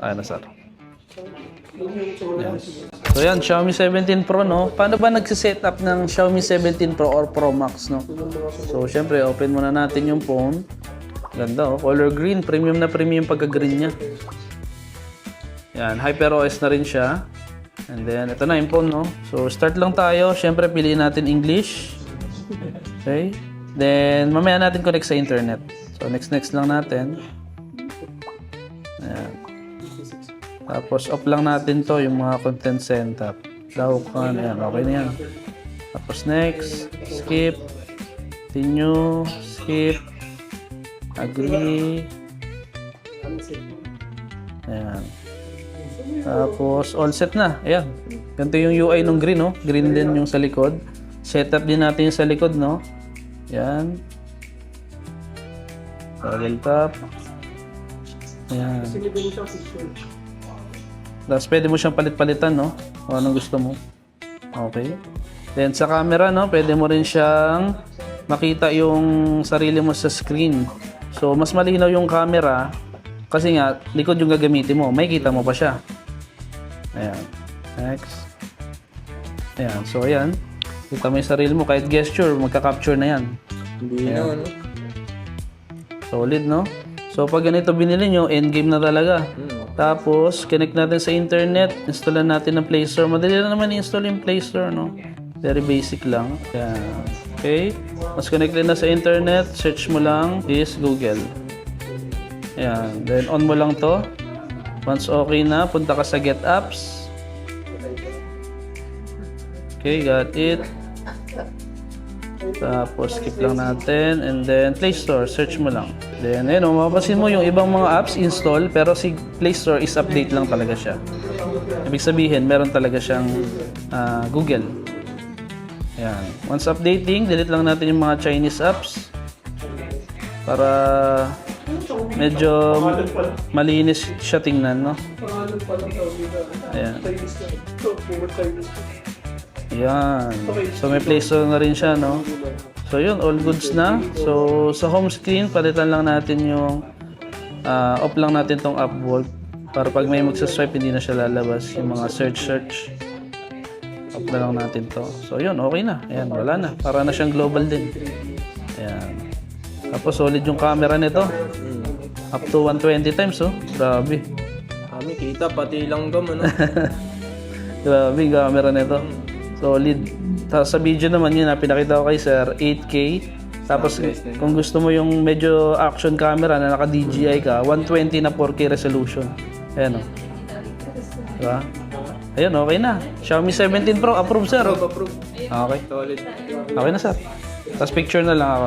Ayan na, sir. Yan. So yan, Xiaomi 17 Pro, no? Paano ba nagsiset-up ng Xiaomi 17 Pro or Pro Max, no? So, syempre, open muna natin yung phone. Ganda, oh. Color green. Premium na premium pagka-green niya. Yan, HyperOS na rin siya. And then, ito na yung phone, no? So, start lang tayo. Syempre, piliin natin English. Okay? Then, mamaya natin connect sa internet. So, next lang natin. Ayan. Tapos, off lang natin to yung mga content setup. Daw ka na yan. Okay na yan. Tapos, next. Skip. Continue. Skip. Agree. Ayan. Tapos, all set na. Ayan. Ganito yung UI ng green, no? Green din yung sa likod. Setup din natin yung sa likod, no? Ayan. Toggle top. Ayan. Tapos pwede mo siyang palit-palitan, no? Kung anong gusto mo. Okay. Then sa camera, no? Pwede mo rin siyang makita yung sarili mo sa screen. So, mas malinaw yung camera kasi nga, likod yung gagamitin mo. May kita mo pa siya. Ayan. Next. Ayan. So, ayan. Kita mo yung sarili mo. Kahit gesture, magka-capture na yan. Hindi na, no? Solid, no? So, pag ganito binili nyo, endgame na talaga. Tapos, connect natin sa internet. Installan natin ng Play Store. Madali na naman i-install yung Play Store, no? Very basic lang. Ayan. Okay? Mas connected na sa internet, search mo lang is Google. Ayan. Then, on mo lang to. Once okay na, punta ka sa Get Apps. Okay, got it. Tapos, skip lang natin. And then, Play Store. Search mo lang. Then, ayun, mapapansin mo yung ibang mga apps install, pero si Play Store is update lang talaga siya. Ibig sabihin, meron talaga siyang Google. Ayan. Once updating, delete lang natin yung mga Chinese apps para medyo malinis siya tingnan, no? Ayan. Ayan. So, may Play Store na rin siya, no? So, yun. All goods na. So, sa home screen, palitan lang natin yung off lang natin tong app vault para pag may magsaswipe, hindi na siya lalabas. Yung mga search. Off na lang natin to. So, yun. Okay na. Ayan. Wala na. Para na siyang global din. Ayan. Tapos, solid yung camera nito. Up to 120 times, oh. Grabe. Kami kita, pati langgam, ano? Grabe yung camera nito. Solid. Sa video naman yun, pinakita ko kay sir, 8K. Tapos kung gusto mo yung medyo action camera na naka-DJI ka, 120 na 4K resolution. Ayan, o. Diba? Ayun, okay na. Xiaomi 17 Pro, approve sir. Approve. Okay. Solid. Okay na sir. Tapos picture na lang ako.